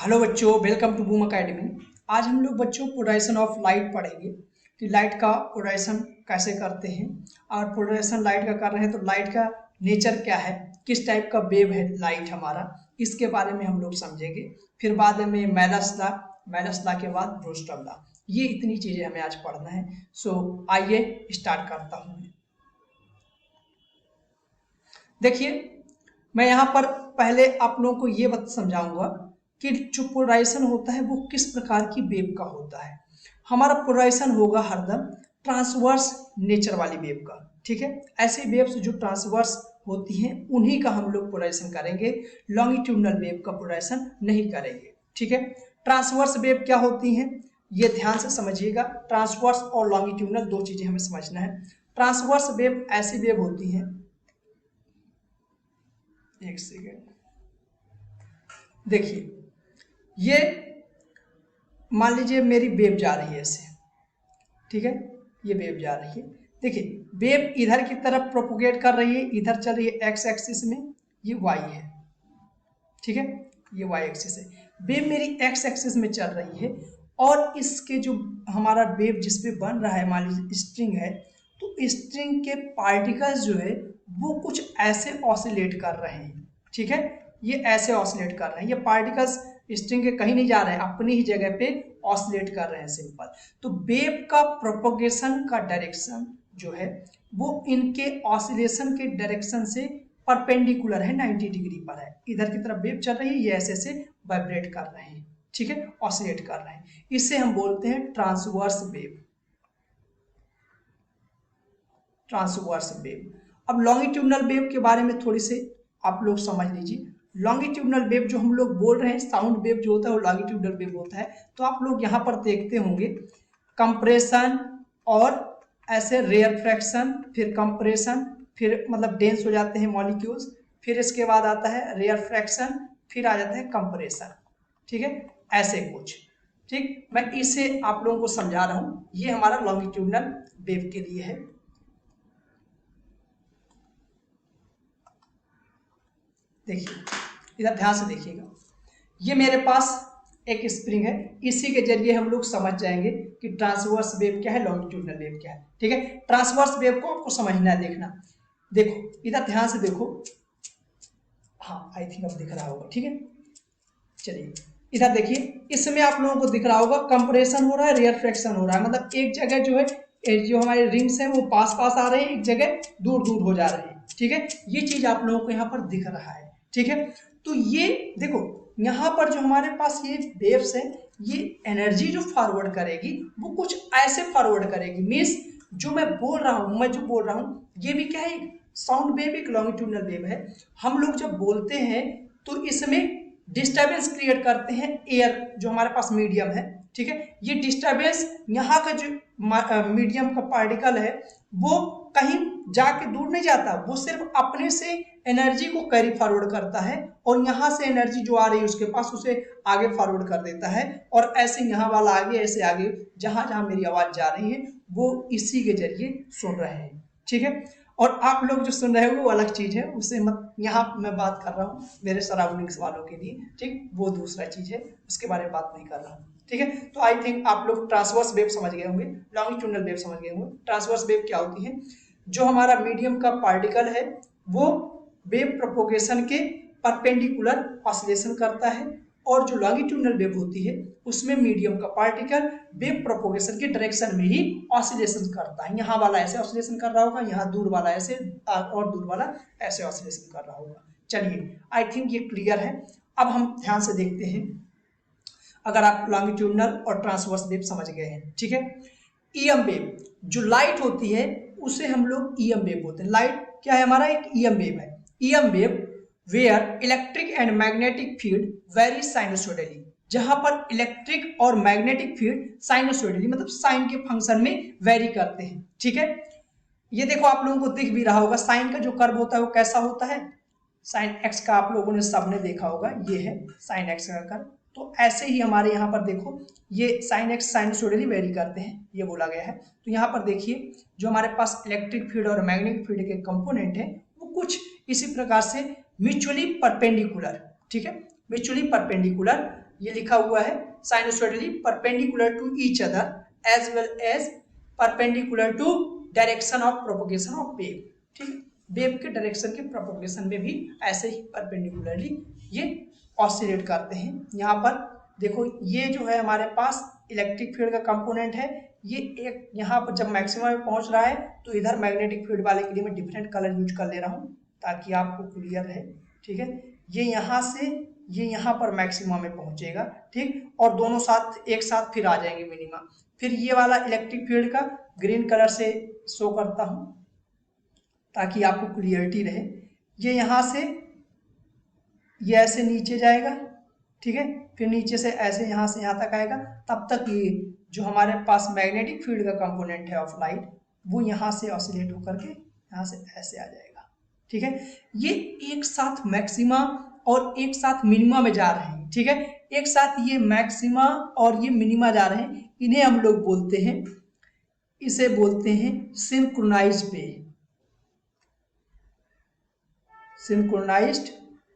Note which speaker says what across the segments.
Speaker 1: Hello बच्चों, welcome to boom academy. आज हम लोग बच्चों पोलराइजेशन ऑफ लाइट पढ़ेंगे कि लाइट का पोलराइजेशन कैसे करते हैं। और पोलराइजेशन लाइट का कर रहे हैं तो लाइट का नेचर क्या है, किस टाइप का वेव है लाइट हमारा, इसके बारे में हम लोग समझेंगे। फिर बाद में मैलस ला के बाद ब्रोस्टम ला, ये इतनी चीज़ें हमें आज पढ़ना है। सो आइए स्टार्ट करता हूँ। देखिए, मैं यहाँ पर पहले आप लोगों को ये बात समझाऊंगा कि जो पोलराइजेशन होता है वो किस प्रकार की वेव का होता है। हमारा पोलराइजेशन होगा हरदम ट्रांसवर्स नेचर वाली वेव का, ठीक है। ऐसी वेव्स जो ट्रांसवर्स होती हैं उन्हीं का हम लोग पोलराइजेशन करेंगे, लॉन्गिट्यूडनल वेव का पोलराइजेशन नहीं करेंगे, ठीक है। ट्रांसवर्स वेव क्या होती हैं ये ध्यान से समझिएगा। ट्रांसवर्स और लॉन्गिट्यूडनल दो चीजें हमें समझना है। ट्रांसवर्स वेव ऐसी वेव होती हैं, एक सेकेंड देखिए, ये मान लीजिए मेरी वेव जा रही है ऐसे, ठीक है। ये वेव जा रही है, देखिए वेव इधर की तरफ प्रोपोगेट कर रही है, इधर चल रही है एक्स एक्सिस में, ये वाई है, ठीक है। ये वाई एक्सिस है, वेव मेरी एक्स एक्सिस में चल रही है। और इसके जो हमारा वेव जिस पे बन रहा है, मान लीजिए स्ट्रिंग है, तो स्ट्रिंग के पार्टिकल्स जो है वो कुछ ऐसे ऑसिलेट कर रहे हैं, ठीक है। ये ऐसे ऑसिलेट कर रहे हैं, ये पार्टिकल्स स्ट्रिंग के कहीं नहीं जा रहे हैं, अपनी ही जगह पे ऑसिलेट कर रहे हैं, सिंपल। तो वेव का प्रोपोगेशन का डायरेक्शन जो है वो इनके ऑसिलेशन के डायरेक्शन से परपेंडिकुलर है, 90 डिग्री पर है। इधर की तरफ वेव चल रही है, ये ऐसे ऐसे वाइब्रेट कर रहे हैं, ठीक है, ऑसिलेट कर रहे हैं। इसे हम बोलते हैं ट्रांसवर्स वेव, ट्रांसवर्स वेव। अब लॉन्गिट्यूडनल वेव के बारे में थोड़ी से आप लोग समझ लीजिए। लॉन्गिट्यूडनल वेव जो हम लोग बोल रहे हैं, साउंड वेव जो होता है वो लॉन्गिट्यूडनल वेव होता है। तो आप लोग यहाँ पर देखते होंगे कंप्रेशन और ऐसे रेयरफ्रैक्शन, फिर कंप्रेशन, फिर मतलब डेंस हो जाते हैं मॉलिक्यूल्स, फिर इसके बाद आता है रेयरफ्रैक्शन, फिर आ जाता है कंप्रेशन, ठीक है, ऐसे कुछ, ठीक। मैं इसे आप लोगों को समझा रहा हूँ, ये हमारा लॉन्गिट्यूडनल वेव के लिए है। देखिए, इधर ध्यान से देखिएगा, ये मेरे पास एक स्प्रिंग है, इसी के जरिए हम लोग समझ जाएंगे कि ट्रांसवर्स वेव क्या है, लॉन्गिट्यूडनल वेव क्या है, ठीक है। ट्रांसवर्स वेव को आपको समझना है, देखना, देखो इधर ध्यान से देखो, हाँ आई थिंक अब दिख रहा होगा, ठीक है। चलिए इधर देखिए, इसमें आप लोगों को दिख रहा होगा कंप्रेशन हो रहा है, रेयरफ्रैक्शन हो रहा है, मतलब एक जगह जो है जो हमारे रिंग्स हैं वो पास पास आ रहे हैं, एक जगह दूर दूर हो जा रहे हैं, ठीक है। ये चीज आप लोगों को यहाँ पर दिख रहा है, ठीक है। तो ये देखो, यहाँ पर जो हमारे पास ये वेव्स है, ये एनर्जी जो फॉरवर्ड करेगी वो कुछ ऐसे फॉरवर्ड करेगी, मीन्स जो मैं बोल रहा हूँ, मैं जो बोल रहा हूँ ये भी क्या है, साउंड वेव, एक लॉन्गिट्यूडनल वेव है। हम लोग जब बोलते हैं तो इसमें डिस्टर्बेंस क्रिएट करते हैं एयर जो हमारे पास मीडियम है, ठीक है। ये डिस्टर्बेंस यहाँ का जो मीडियम का पार्टिकल है वो कहीं जाके दूर नहीं जाता, वो सिर्फ अपने से एनर्जी को कैरी फॉरवर्ड करता है और यहाँ से एनर्जी जो आ रही है उसके पास उसे आगे फॉरवर्ड कर देता है, और ऐसे यहाँ वाला आगे, ऐसे आगे, जहां जहां मेरी आवाज जा रही है वो इसी के जरिए सुन रहे हैं, ठीक है। और आप लोग जो सुन रहे हो वो अलग चीज है, उससे मत, यहाँ मैं बात कर रहा हूँ मेरे सराउंडिंग्स वालों के लिए, ठीक, वो दूसरा चीज है, उसके बारे में बात नहीं कर रहा हूँ, ठीक है। तो आई थिंक आप लोग ट्रांसवर्स वेव समझ गए होंगे, लॉन्गिट्यूडनल वेव समझ गए होंगे। ट्रांसवर्स वेव क्या होती है, जो हमारा मीडियम का पार्टिकल है वो वेव प्रोपोगेशन के परपेंडिकुलर ऑसिलेशन करता है, और जो लॉन्गिट्यूडनल वेव होती है उसमें मीडियम का पार्टिकल वेव प्रोपोगेशन के डायरेक्शन में ही ऑसिलेशन करता है। यहाँ वाला ऐसे ऑसिलेशन कर रहा होगा, यहाँ दूर वाला ऐसे, और दूर वाला ऐसे ऑसिलेशन कर रहा होगा। चलिए आई थिंक ये क्लियर है। अब हम ध्यान से देखते हैं, अगर आप लॉन्गिट्यूडनल और ट्रांसवर्स वेव समझ गए हैं, ठीक है। ईएम वेव, जो लाइट होती है उसे हम लोग ईएम वेव बोलते हैं। लाइट क्या है, हमारा एक ईएम वेव है। EM wave where electric and magnetic field very sinusoidally, जहां पर इलेक्ट्रिक और मैग्नेटिक फील्ड साइनसोइडली मतलब साइन के फंक्शन में वेरी करते हैं, ठीक है। ये देखो आप लोगों को दिख भी रहा होगा, साइन का जो कर्व होता है वो कैसा होता है, साइन एक्स का, आप लोगों ने सबने देखा होगा, ये है साइन एक्स का कर्व। तो ऐसे ही हमारे यहाँ पर देखो, ये साइन एक्स साइनसोइडली वेरी करते हैं, ये बोला गया है। तो यहाँ पर देखिए, जो हमारे पास इलेक्ट्रिक फील्ड और मैग्नेटिक फील्ड के कंपोनेंट है वो कुछ इसी प्रकार से म्यूचुअली परपेंडिकुलर, ठीक है, म्यूचुअली परपेंडिकुलर ये लिखा हुआ है sinusoidally perpendicular to each other as well as perpendicular to direction of propagation of wave. ठीक है, वेव के डायरेक्शन के प्रोपोगेशन में भी ऐसे ही परपेंडिकुलरली ये ऑसिलेट करते हैं। यहाँ पर देखो ये जो है हमारे पास इलेक्ट्रिक फील्ड का कंपोनेंट है, ये एक यहाँ पर जब मैक्सिमम में पहुंच रहा है तो इधर मैग्नेटिक फील्ड वाले के लिए मैं डिफरेंट कलर यूज कर ले रहा हूँ ताकि आपको क्लियर रहे। ठीक है, ये यहाँ से ये यहाँ पर मैक्सिमम में पहुंचेगा, ठीक, और दोनों साथ एक साथ फिर आ जाएंगे मिनिमम। फिर ये वाला इलेक्ट्रिक फील्ड का ग्रीन कलर से शो करता हूँ ताकि आपको क्लियरिटी रहे। ये यहाँ से ये ऐसे नीचे जाएगा, ठीक है, फिर नीचे से ऐसे यहाँ से यहाँ तक आएगा, तब तक ये जो हमारे पास मैग्नेटिक फील्ड का कंपोनेंट है ऑफ लाइट वो यहाँ से ऑसिलेट होकर के यहाँ से ऐसे आ जाएगा। ठीक है, ये एक साथ मैक्सिमा और एक साथ मिनिमा में जा रहे हैं। ठीक है, एक साथ ये मैक्सिमा और ये मिनिमा जा रहे हैं, इन्हें हम लोग बोलते हैं, इसे बोलते हैं सिंक्रोनाइज्ड वेव। सिंक्रोनाइज्ड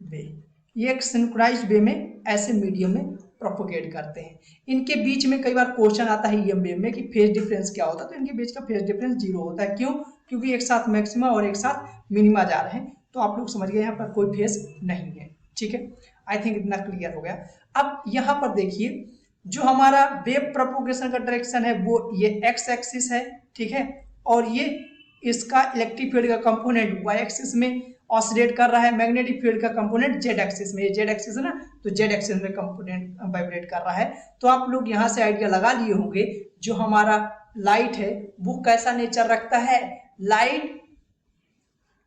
Speaker 1: वेव, ये एक सिंक्रोनाइज्ड वे में ऐसे मीडियम में प्रोपोगेट करते हैं। इनके बीच में कई बार क्वेश्चन आता है ईएम वेव में कि फेज डिफरेंस क्या होता है, तो इनके बीच का फेज डिफरेंस 0 होता है। क्यों? क्योंकि एक साथ मैक्सिमा और एक साथ मिनिमा जा रहे हैं, तो आप लोग समझ गए यहाँ पर कोई फेज नहीं है। ठीक है, आई थिंक इतना क्लियर हो गया। अब यहाँ पर देखिए जो हमारा वेव प्रोपोगेशन का डायरेक्शन है वो ये एक्स एक्सिस है, ठीक है, और ये इसका इलेक्ट्रिक फील्ड का कंपोनेंट वाई एक्सिस में ऑसिलेट कर रहा है, मैग्नेटिक फील्ड का कंपोनेंट जेड एक्सिस में, ये जेड एक्सिस है ना, तो जेड एक्सिस में कंपोनेंट वाइब्रेट कर रहा है। तो आप लोग यहाँ से आइडिया लगा लिए होंगे जो हमारा लाइट है वो कैसा नेचर रखता है। Light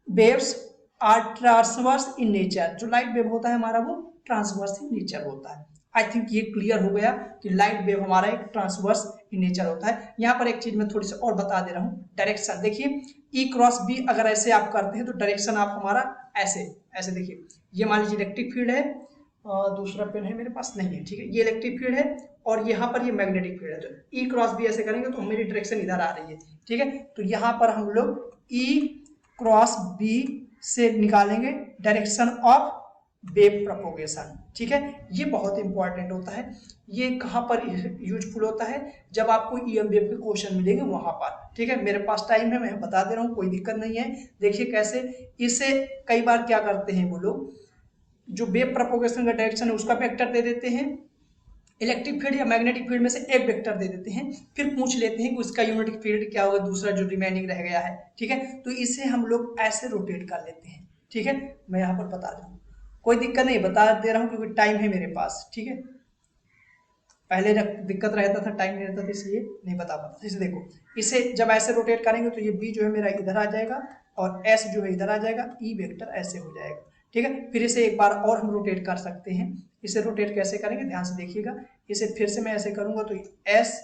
Speaker 1: waves are transverse in nature, जो लाइट वेव होता है हमारा वो ट्रांसवर्स इन नेचर होता है। आई थिंक ये क्लियर हो गया कि लाइट वेव हमारा एक ट्रांसवर्स इन नेचर होता है। यहाँ पर एक चीज मैं थोड़ी सी और बता दे रहा हूँ, डायरेक्शन देखिए ई क्रॉस बी अगर ऐसे आप करते हैं तो डायरेक्शन आप हमारा ऐसे ऐसे देखिए, ये मान लीजिए इलेक्ट्रिक फील्ड है, दूसरा पेन है मेरे पास नहीं है, ठीक है, ये इलेक्ट्रिक फील्ड है और यहाँ पर ये मैग्नेटिक फील्ड है, तो ई क्रॉस बी ऐसे करेंगे तो मेरी डायरेक्शन इधर आ रही है। ठीक है, तो यहाँ पर हम लोग ई क्रॉस बी से निकालेंगे डायरेक्शन ऑफ वेव प्रोपोगेशन। ठीक है, ये बहुत इंपॉर्टेंट होता है। ये कहाँ पर यूजफुल होता है? जब आपको ईएम वेव के क्वेश्चन मिलेंगे वहां पर। ठीक है, मेरे पास टाइम है, मैं बता दे रहा हूँ, कोई दिक्कत नहीं है। देखिए कैसे इसे कई बार क्या करते हैं वो लोग, जो वेव प्रोपोगेशन का डायरेक्शन है उसका वेक्टर दे देते हैं, इलेक्ट्रिक फील्ड या मैग्नेटिक फील्ड में से एक वेक्टर दे देते हैं, फिर पूछ लेते हैं कि उसका यूनिट फील्ड क्या होगा, दूसरा जो रिमेनिंग रह गया है। ठीक है, तो इसे हम लोग ऐसे रोटेट कर लेते हैं। ठीक है, मैं यहाँ पर बता दूँ, कोई दिक्कत नहीं, बता दे रहा हूँ क्योंकि टाइम है मेरे पास। ठीक है, पहले दिक्कत रहता था, टाइम नहीं रहता था इसलिए नहीं बता पाता था। इसे देखो, इसे जब ऐसे रोटेट करेंगे तो ये बी जो है मेरा इधर आ जाएगा और एस जो है इधर आ जाएगा, ई वेक्टर ऐसे हो जाएगा। ठीक है, फिर इसे एक बार और हम रोटेट कर सकते हैं। इसे रोटेट कैसे करेंगे ध्यान से देखिएगा, इसे फिर से मैं ऐसे करूंगा तो एस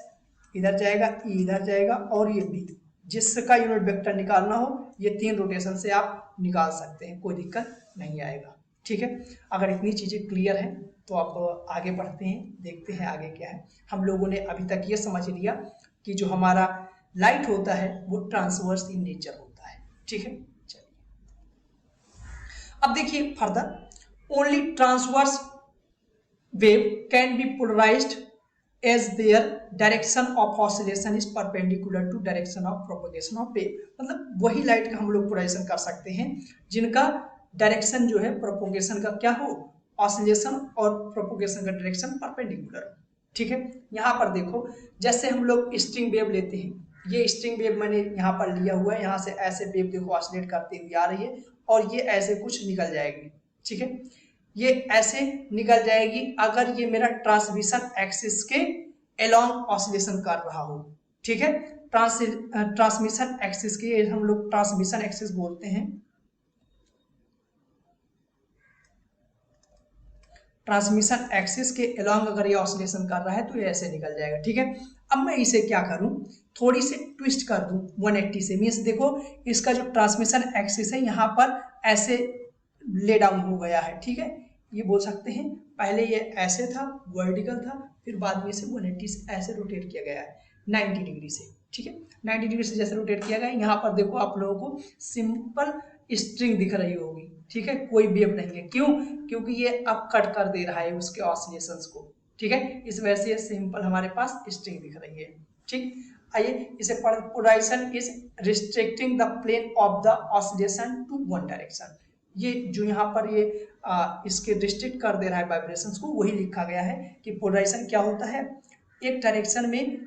Speaker 1: इधर जाएगा, ई इधर जाएगा और ये बी, जिसका यूनिट वेक्टर निकालना हो ये 3 रोटेशन से आप निकाल सकते हैं, कोई दिक्कत नहीं आएगा। ठीक है, अगर इतनी चीजें क्लियर हैं तो आप आगे बढ़ते हैं, देखते हैं आगे क्या है। हम लोगों ने अभी तक ये समझ लिया कि जो हमारा लाइट होता है वो ट्रांसवर्स इन नेचर होता है। ठीक है, चलिए अब देखिए further, only transverse wave can be polarized as their direction of oscillation is perpendicular to direction of propagation of wave. मतलब वही लाइट का हम लोग पोलराइजेशन कर सकते हैं जिनका डायरेक्शन जो है प्रोपोगेशन का क्या हो, ऑसिलेशन और प्रोपोगेशन का डायरेक्शन परपेंडिकुलर। ठीक है, यहाँ पर देखो जैसे हम लोग स्ट्रिंग वेव लेते हैं, ये स्ट्रिंग वेव मैंने यहाँ पर लिया हुआ है, यहाँ से ऐसे वेव देखो ऑसिलेट करती हुई आ रही है और ये ऐसे कुछ निकल जाएगी। ठीक है, ये ऐसे निकल जाएगी अगर ये मेरा ट्रांसमिशन एक्सिस के अलोंग ऑसिलेशन कर रहा हो। ठीक है, ट्रांसमिशन एक्सिस के हम लोग ट्रांसमिशन एक्सिस बोलते हैं, ट्रांसमिशन एक्सिस के अलोंग अगर ये ऑसिलेशन कर रहा है तो ये ऐसे निकल जाएगा। ठीक है, अब मैं इसे क्या करूं, थोड़ी सी ट्विस्ट कर दूं 180 से। मीन्स देखो इसका जो ट्रांसमिशन एक्सिस है यहाँ पर ऐसे ले डाउन हो गया है। ठीक है, ये बोल सकते हैं पहले ये ऐसे था वर्टिकल था, फिर बाद में इसे 180 से ऐसे रोटेट किया गया है 90 डिग्री से। ठीक है, 90 डिग्री से जैसे रोटेट किया गया, यहाँ पर देखो आप लोगों को सिंपल स्ट्रिंग दिख रही होगी। ठीक है, कोई वेव नहीं है, क्यों? क्योंकि ये अब कट कर दे रहा है उसके ऑसिलेशंस को। ठीक है, इस वजह से सिंपल हमारे पास स्ट्रिंग दिख रही है। ठीक, आइए इसे पढ़, polarization is restricting the plane of the oscillation to one direction. ये जो यहाँ पर ये इसके रिस्ट्रिक्ट कर दे रहा है वाइब्रेशंस को, वही लिखा गया है कि पोलराइजेशन क्या होता है, एक डायरेक्शन में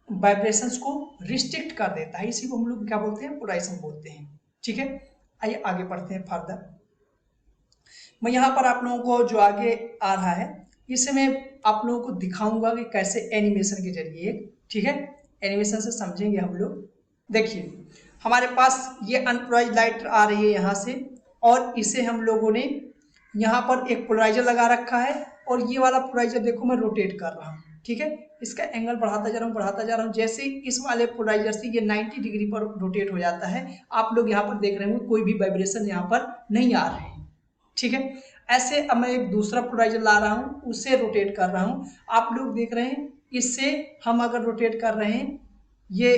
Speaker 1: वाइब्रेशंस को रिस्ट्रिक्ट कर देता है, इसी को हम लोग क्या बोलते हैं, पोलराइजेशन बोलते हैं। ठीक है, आइए आगे बढ़ते हैं फर्दर। मैं यहाँ पर आप लोगों को जो आगे आ रहा है इसे मैं आप लोगों को दिखाऊंगा कि कैसे एनिमेशन के जरिए, ठीक है, एनिमेशन से समझेंगे हम लोग। देखिए हमारे पास ये अनपोलराइज्ड लाइट आ रही है यहाँ से, और इसे हम लोगों ने यहाँ पर एक पोलराइजर लगा रखा है, और ये वाला पोलराइजर देखो मैं रोटेट कर रहा हूँ। ठीक है, इसका एंगल बढ़ाता जा रहा हूँ, जैसे इस वाले पोलराइजर से ये 90 डिग्री पर रोटेट हो जाता है। आप लोग यहाँ पर देख रहे होंगे कोई भी वाइब्रेशन यहाँ पर नहीं आ रहे हैं। ठीक है, ऐसे अब मैं एक दूसरा पोलराइजर ला रहा हूँ, उसे रोटेट कर रहा हूँ, आप लोग देख रहे हैं इससे हम अगर रोटेट कर रहे हैं, ये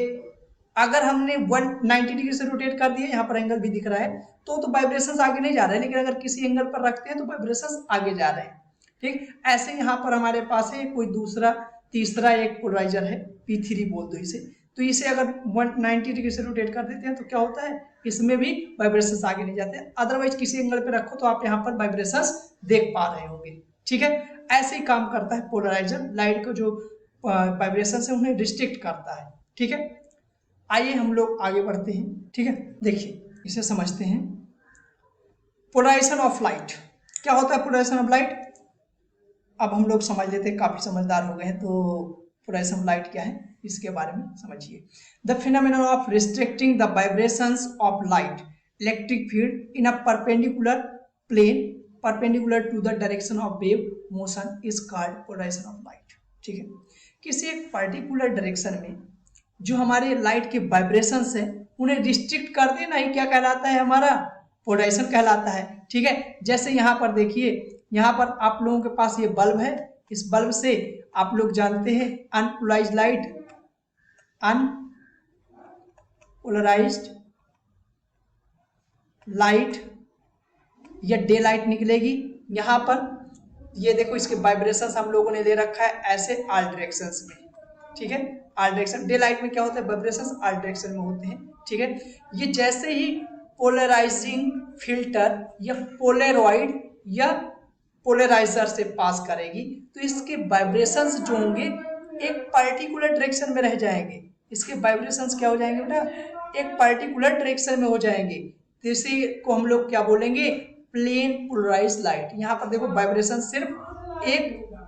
Speaker 1: अगर हमने 190 डिग्री से रोटेट कर दिया, यहाँ पर एंगल भी दिख रहा है, तो वाइब्रेशंस आगे नहीं जा रहे हैं, लेकिन अगर किसी एंगल पर रखते हैं तो वाइब्रेशंस आगे जा रहे हैं। ठीक, ऐसे यहाँ पर हमारे पास है कोई दूसरा तीसरा एक पोलराइजर है, P3 बोल दो इसे, तो इसे अगर 190 डिग्री से रोटेट कर देते हैं तो क्या होता है, इसमें भी वाइब्रेशंस आगे नहीं जाते। अदरवाइज किसी एंगल पे रखो तो आप यहाँ पर वाइब्रेशंस देख पा रहे होंगे। ठीक है, ऐसे ही काम करता है पोलराइजर, लाइट को जो वाइब्रेशंस है उन्हें रिस्ट्रिक्ट करता है। ठीक है, आइए हम लोग आगे बढ़ते हैं। ठीक है, देखिए इसे समझते हैं। पोलराइजेशन ऑफ लाइट, क्या होता है पोलराइजेशन ऑफ लाइट, अब हम लोग समझ लेते हैं, काफी समझदार हो गए हैं, तो पोलराइजेशन ऑफ लाइट क्या है इसके बारे में समझिए। The phenomenon of restricting the vibrations of light electric field in a perpendicular plane perpendicular to the direction of wave motion is called polarization of light. ठीक है, किसी एक पर्टिकुलर डायरेक्शन में जो हमारे लाइट के वाइब्रेशंस है उन्हें रिस्ट्रिक्ट कर देना ही क्या कहलाता है, हमारा पोलराइजेशन कहलाता है। ठीक है, जैसे यहाँ पर देखिए, यहाँ पर आप लोगों के पास ये बल्ब है, इस बल्ब से आप लोग जानते हैं अनपोलराइज्ड लाइट, अनपोलराइज्ड लाइट या डे लाइट निकलेगी। यहाँ पर ये देखो इसके वाइब्रेशंस हम लोगों ने ले रखा है ऐसे ऑल डायरेक्शंस में। ठीक है, ऑल डायरेक्शन, डे लाइट में क्या होता है, वाइब्रेशंस ऑल डायरेक्शन में होते हैं। ठीक है, ये जैसे ही पोलराइजिंग फिल्टर या पोलरॉइड या पोलराइजर से पास करेगी तो इसके वाइब्रेशंस जो होंगे एक पर्टिकुलर डायरेक्शन में रह जाएंगे। इसके वाइब्रेशंस क्या हो जाएंगे बेटा, एक पर्टिकुलर डायरेक्शन में हो जाएंगे, तो इसी को हम लोग क्या बोलेंगे, प्लेन पोलराइज्ड लाइट। यहाँ पर देखो वाइब्रेशन सिर्फ एक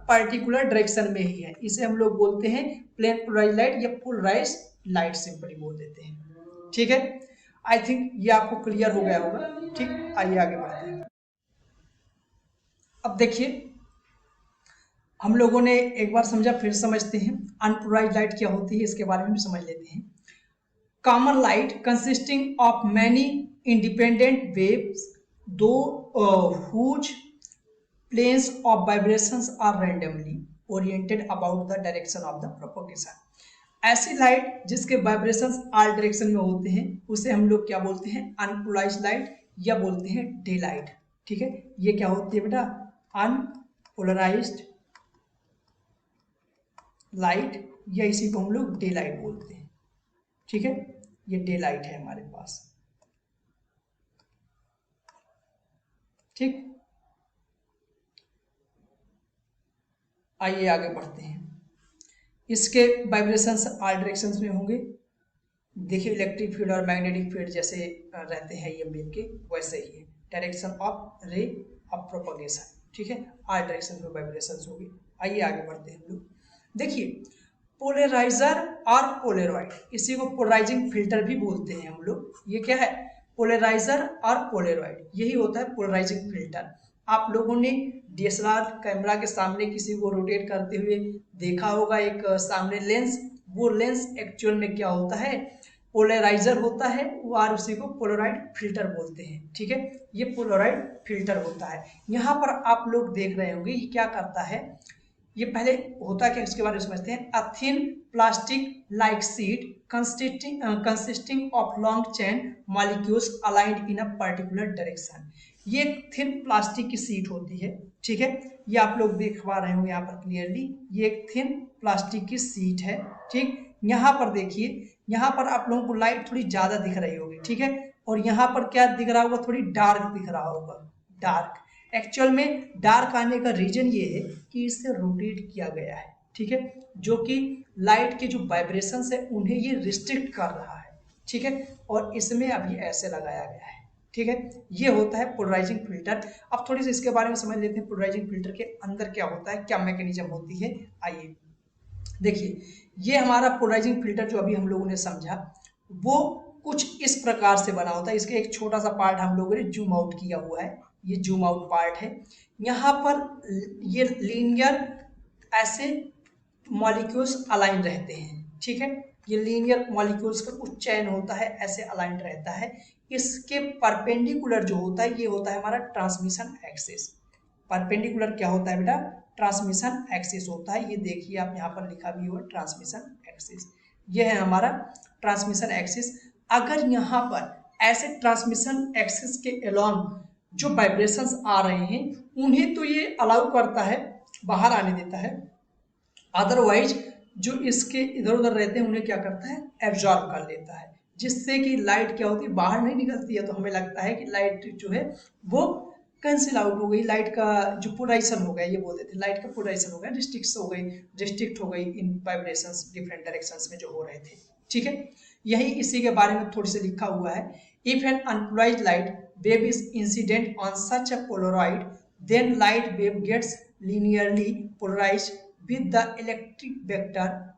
Speaker 1: पर्टिकुलर डायरेक्शन में ही है, इसे हम लोग बोलते हैं प्लेन पोलराइज्ड लाइट या पोलराइज्ड लाइट सिंपली बोल देते हैं। ठीक है, आई थिंक ये आपको क्लियर हो गया होगा। ठीक, आइए आगे बढ़ते हैं। अब देखिए हम लोगों ने एक बार समझा, फिर समझते हैं अनपोलराइज्ड लाइट क्या होती है, इसके बारे में भी समझ लेते हैं। Common light consisting of many independent waves दो whose planes of vibrations are randomly oriented about the direction of the propagation। ऐसी लाइट जिसके वाइब्रेशंस ऑल डायरेक्शन में होते हैं उसे हम लोग क्या बोलते हैं, अनपोलराइज्ड लाइट या बोलते हैं डे लाइट। ठीक है, ये क्या होती है बेटा, अनपोलराइज्ड लाइट या इसी को हम लोग डे लाइट बोलते हैं। ठीक है, ये डे लाइट है हमारे पास। ठीक, आइए आगे बढ़ते हैं। इसके वाइब्रेशंस ऑल डायरेक्शंस में होंगे। देखिए इलेक्ट्रिक फील्ड और मैग्नेटिक फील्ड जैसे रहते हैं ये वेव के, वैसे ही है direction of ray of propagation. ठीक है, ऑल डायरेक्शन में वाइब्रेशंस होंगे। आइए आगे बढ़ते हैं हम लोग। देखिए पोलराइजर और पोलरॉइड, इसी को पोलराइजिंग फिल्टर भी बोलते हैं हम लोग। ये क्या है, पोलराइजर और पोलरॉइड, यही होता है पोलराइजिंग फिल्टर। आप लोगों ने DSLR कैमरा के सामने किसी को रोटेट करते हुए देखा होगा, एक सामने लेंस, वो लेंस एक्चुअल में क्या होता है, पोलराइजर होता है, वो और उसी को पोलराइड फिल्टर बोलते हैं। ठीक है, ये पोलराइड फिल्टर होता है। यहाँ पर आप लोग देख रहे होंगे ये क्या करता है, ये पहले होता क्या इसके बारे में समझते हैं। A thin plastic like sheet consisting of long chain molecules aligned in a particular direction. ये थिन प्लास्टिक की शीट होती है। ठीक है, ये आप लोग देख पा रहे हो यहाँ पर क्लियरली, ये एक थिन प्लास्टिक की शीट है, ठीक। यहाँ पर देखिए, यहाँ पर आप लोगों को लाइट थोड़ी ज्यादा दिख रही होगी, ठीक है, और यहाँ पर क्या दिख रहा होगा, थोड़ी डार्क दिख रहा होगा, डार्क। एक्चुअल में डार्क आने का रीजन ये है कि इसे रोटेट किया गया है, ठीक है, जो कि लाइट के जो वाइब्रेशंस है उन्हें ये रिस्ट्रिक्ट कर रहा है, ठीक है, और इसमें अभी ऐसे लगाया गया है, ठीक है। ये होता है पोलराइजिंग फिल्टर। अब थोड़ी सी इसके बारे में समझ लेते हैं, पोलराइजिंग फिल्टर के अंदर क्या होता है, क्या मैकेनिज्म होती है। आइए देखिए, ये हमारा पोलराइजिंग फिल्टर जो अभी हम लोगों ने समझा, वो कुछ इस प्रकार से बना होता है। इसके एक छोटा सा पार्ट हम लोगों ने जूम आउट किया हुआ है, ये जूम आउट पार्ट है। यहाँ पर ये लीनियर ऐसे मॉलिक्यूल्स अलाइन रहते हैं, ठीक है, ये लीनियर मॉलिक्यूल्स का कुछ चैन होता है, ऐसे अलाइन रहता है। इसके परपेंडिकुलर जो होता है, ये होता है हमारा ट्रांसमिशन एक्सिस। परपेंडिकुलर क्या होता है बेटा, ट्रांसमिशन एक्सिस होता है। ये देखिए आप यहाँ पर लिखा भी हुआ ट्रांसमिशन एक्सिस, ये है हमारा ट्रांसमिशन एक्सिस। अगर यहाँ पर ऐसे ट्रांसमिशन एक्सिस के अलोंग जो वाइब्रेशंस आ रहे हैं, उन्हें तो ये अलाउ करता है, बाहर आने देता है, अदरवाइज जो इसके इधर उधर रहते हैं उन्हें क्या करता है, एब्जॉर्ब कर लेता है, जिससे कि लाइट क्या होती है, बाहर नहीं निकलती है। तो हमें लगता है कि लाइट जो है वो कैंसिल आउट हो गई, लाइट का जो पोलराइजेशन हो गया, ये बोलते थे लाइट का पोलराइजेशन हो गया, रिस्ट्रिक्ट हो गई इन वाइब्रेशंस डिफरेंट डायरेक्शंस में जो हो रहे थे, ठीक है। यही इसी के बारे में थोड़ी सी लिखा हुआ है, if an unpolarized light wave is incident on such a polaroid, then light wave gets linearly polarized with the electric vector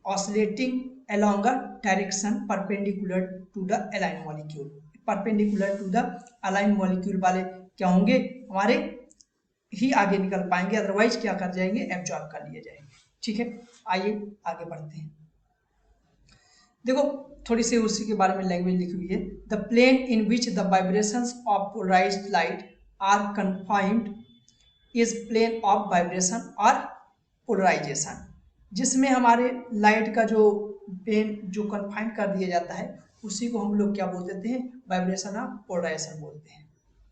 Speaker 1: oscillating along a direction perpendicular to the aligned molecule। perpendicular to the aligned molecule वाले क्या होंगे, हमारे ही आगे निकल पाएंगे, otherwise क्या कर जाएंगे, एब्जॉर्ब कर लिए जाएंगे, ठीक है। आइए आगे बढ़ते हैं। देखो थोड़ी सी उसी के बारे में लैंग्वेज लिखी हुई है, the plane in which the vibrations of polarized light are confined is plane of vibration और पोलराइजेशन, जिसमें हमारे लाइट का जो प्लेन जो कन्फाइन कर दिया जाता है उसी को हम लोग क्या बोलते हैं, वाइब्रेशन और पोलराइजेशन बोलते हैं,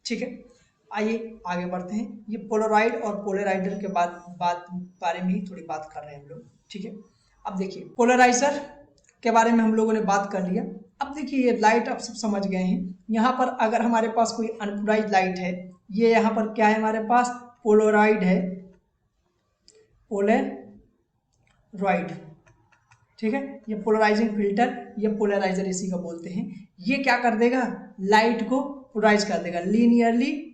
Speaker 1: ठीक है। आइए आगे बढ़ते हैं। ये पोलराइड और पोलराइजर के बारे में ही थोड़ी बात कर रहे हैं हम लोग, ठीक है। अब देखिए पोलराइजर के बारे में हम लोगों ने बात कर लिया। अब देखिए ये लाइट आप सब समझ गए हैं। यहाँ पर अगर हमारे पास कोई अनपोलराइज्ड लाइट है, ये यहाँ पर क्या है, हमारे पास पोलराइड है, पोलराइड, ठीक है। ये पोलराइजिंग फिल्टर, ये पोलराइजर इसी का बोलते हैं। ये क्या कर देगा, लाइट को पोलराइज कर देगा, लीनियरली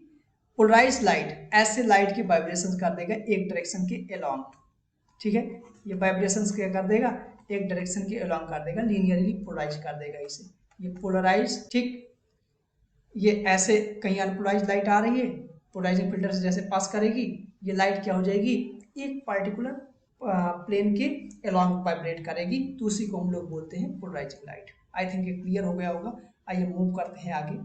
Speaker 1: पोलराइज लाइट, ऐसे लाइट की वाइब्रेशन कर देगा एक डायरेक्शन के अलोंग, ठीक है। ये वाइब्रेशंस क्या कर देगा, एक डायरेक्शन के अलोंग कर देगा, लीनियरली पोलराइज कर देगा इसे, ये पोलराइज, ठीक। ये ऐसे कहीं अनपोलराइज लाइट आ रही है, पोलराइजिंग फिल्टर से जैसे पास करेगी, ये लाइट क्या हो जाएगी, एक पार्टिकुलर प्लेन के अलोंग वाइब्रेट करेगी, तो उसी को हम लोग बोलते हैं पोलराइजिंग लाइट। आई थिंक ये क्लियर हो गया होगा। आइए मूव करते हैं आगे।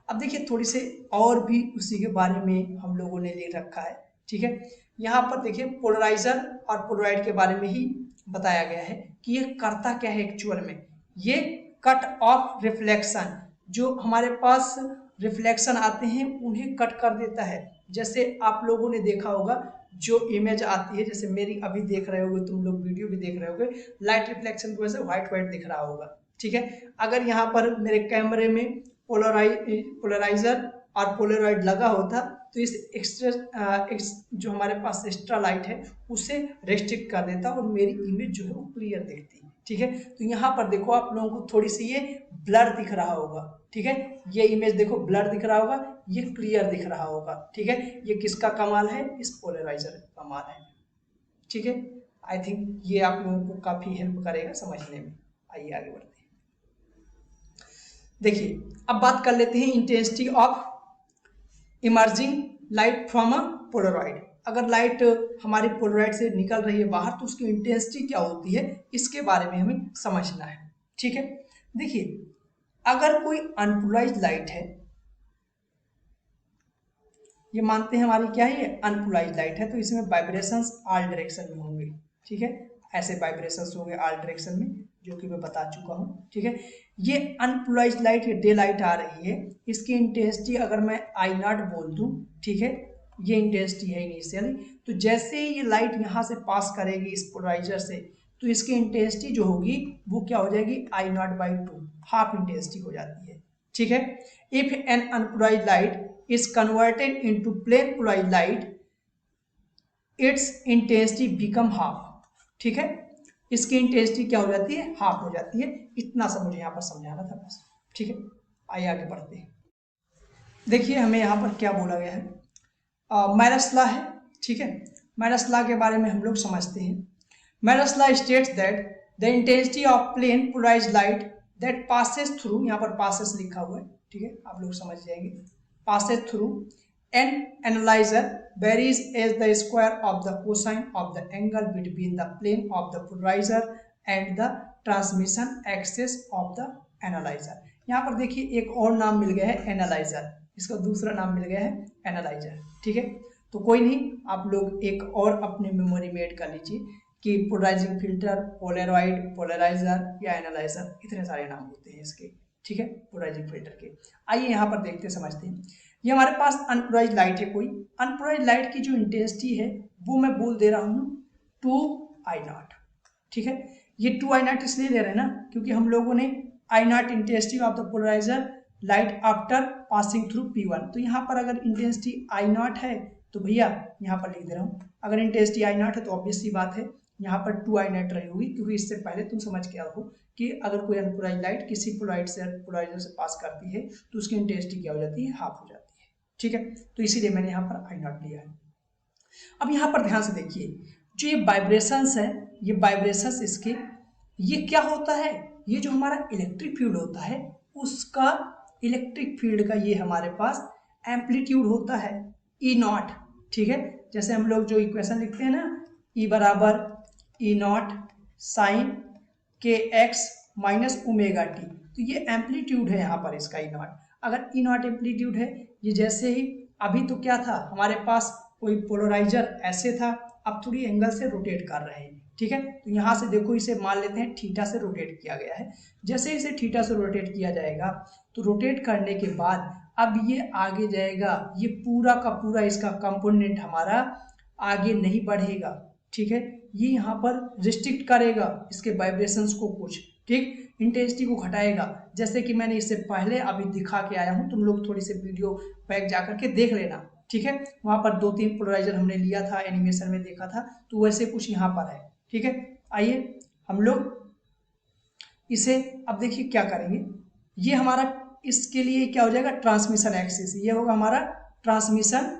Speaker 1: अब देखिए थोड़ी से और भी उसी के बारे में हम लोगों ने लिख रखा है, ठीक है। यहाँ पर देखिए पोलराइजर और पोलराइड के बारे में ही बताया गया है कि ये करता क्या है एक्चुअल में, ये कट ऑफ रिफ्लेक्शन, जो हमारे पास रिफ्लेक्शन आते हैं उन्हें कट कर देता है। जैसे आप लोगों ने देखा होगा जो इमेज आती है, जैसे मेरी अभी देख रहे होगे तुम लोग, वीडियो भी देख रहे होगे, लाइट रिफ्लेक्शन की वजह से व्हाइट व्हाइट दिख रहा होगा, ठीक है। अगर यहाँ पर मेरे कैमरे में पोलराइजर और पोलराइड लगा होता तो इस एक्स्ट्रा जो हमारे पास एक्स्ट्रा लाइट है उसे रेस्ट्रिक्ट कर देता और मेरी इमेज जो है वो क्लियर दिखती, ठीक है। तो यहाँ पर देखो आप लोगों को थोड़ी सी ये ब्लर दिख रहा होगा, ठीक है। ये इमेज देखो ब्लर दिख रहा होगा, ये क्लियर दिख रहा होगा, ठीक है। ये किसका कमाल है, इस पोलराइजर का कमाल है, ठीक है। आई थिंक ये आप लोगों को काफी हेल्प करेगा समझने में। आइए आगे बढ़ते हैं। देखिए अब बात कर लेते हैं intensity of emerging light from a Polaroid. अगर लाइट हमारी पोलराइड से निकल रही है बाहर तो उसकी इंटेंसिटी क्या होती है, इसके बारे में हमें समझना है, ठीक है। देखिए अगर कोई अनपोलराइज्ड लाइट है, ये मानते हैं हमारी क्या है, ये अनपोलराइज्ड लाइट है, तो इसमें वाइब्रेशंस ऑल डायरेक्शन में होंगे, ठीक है। ऐसे वाइब्रेशंस होंगे ऑल डायरेक्शन में, जो कि मैं बता चुका हूँ, ठीक है। ये अनपोलराइज्ड लाइट, ये डे लाइट आ रही है, इसकी इंटेंसिटी अगर मैं I0 बोल दूँ, ठीक है, ये इंटेंसिटी है इनिशियली। तो जैसे ही ये लाइट यहाँ से पास करेगी इस पोलराइजर से, तो इसकी इंटेंसिटी जो होगी वो क्या हो जाएगी, I naught by 2, half intensity हो जाती है। ठीक है। If an unpolarized light is converted into plane polarized light, its intensity become half. ठीक है, इसकी इंटेंसिटी क्या हो जाती है, हाफ हो जाती है। इतना सा मुझे यहाँ पर समझाना था बस। ठीक है, आइए आगे बढ़ते हैं। देखिए हमें यहाँ पर क्या बोला गया है, मैरस लॉ है। ठीक है, मैरस लॉ के बारे में हम लोग समझते हैं। Malus law states that the intensity of plane polarized light that passes through, यहाँ पर पासेस लिखा हुआ है, ठीक है, आप लोग समझ जाएंगे, passes through an analyser varies as the square of the cosine of the angle between the plane of the polarizer and the transmission axis of the analyzer। यहाँ पर देखिए एक और नाम मिल गया है एनालाइजर, इसका दूसरा नाम मिल गया है एनालाइजर। ठीक है, तो कोई नहीं, आप लोग एक और अपने मेमोरी में ऐड कर लीजिए कि पोलराइजिंग फिल्टर, पोलराइड, पोलराइजर या एनालाइजर, इतने सारे नाम होते हैं इसके। ठीक है, पोलराइजिंग फिल्टर के। आइए यहाँ पर देखते समझते हैं। ये हमारे पास अनपोलराइज्ड लाइट है कोई, अनपोलराइज्ड लाइट की जो इंटेंसिटी है वो मैं बोल दे रहा हूँ 2I0। ठीक है, ये 2I0 इसलिए ले रहे हैं ना क्योंकि हम लोगों ने I0 intensity of the polarizer light after passing through P1। तो यहाँ पर अगर इंटेंसिटी I0 है तो भैया यहाँ पर लिख दे रहा हूँ, अगर इंटेंसिटी I0 है तो ऑब्वियस सी बात है यहाँ पर 2I0 रही होगी, क्योंकि इससे पहले तुम समझ के आओ कि अगर कोई अनपोलराइज्ड लाइट किसी पोलराइजर से पास करती है तो उसकी इंटेंसिटी क्या हो जाती है, हाफ हो जाती है। ठीक है, तो इसीलिए मैंने यहाँ पर I0 लिया है। अब यहाँ पर ध्यान से देखिए, जो ये वाइब्रेशंस है, ये वाइब्रेशंस इसके, ये क्या होता है, ये जो हमारा इलेक्ट्रिक फील्ड होता है उसका, इलेक्ट्रिक फील्ड का ये हमारे पास एम्पलीट्यूड होता है E0। ठीक है, जैसे हम लोग जो इक्वेशन लिखते हैं ना, E बराबर E0 साइन के एक्स माइनस ओमेगा टी, तो ये एम्पलीट्यूड है यहाँ पर इसका E0। अगर E0 एम्पलीट्यूड है, ये जैसे ही अभी तो क्या था हमारे पास कोई पोलराइजर ऐसे था, अब थोड़ी एंगल से रोटेट कर रहे हैं। ठीक है, तो यहाँ से देखो इसे मान लेते हैं थीटा से रोटेट किया गया है। जैसे इसे थीटा से रोटेट किया जाएगा तो रोटेट करने के बाद अब ये आगे जाएगा, ये पूरा का पूरा इसका कंपोनेंट हमारा आगे नहीं बढ़ेगा। ठीक है, ये यहाँ पर रिस्ट्रिक्ट करेगा इसके वाइब्रेशंस को कुछ, ठीक, इंटेंसिटी को घटाएगा। जैसे कि मैंने इससे पहले अभी दिखा के आया हूँ, तुम लोग थोड़ी सी वीडियो बैक जा करके देख लेना। ठीक है, वहाँ पर 2-3 पोलराइजर हमने लिया था, एनिमेशन में देखा था, तो वैसे कुछ यहाँ पर है। ठीक है, आइए हम लोग इसे अब देखिए क्या करेंगे। ये हमारा इसके लिए क्या हो जाएगा, ट्रांसमिशन एक्सिस, ये होगा हमारा ट्रांसमिशन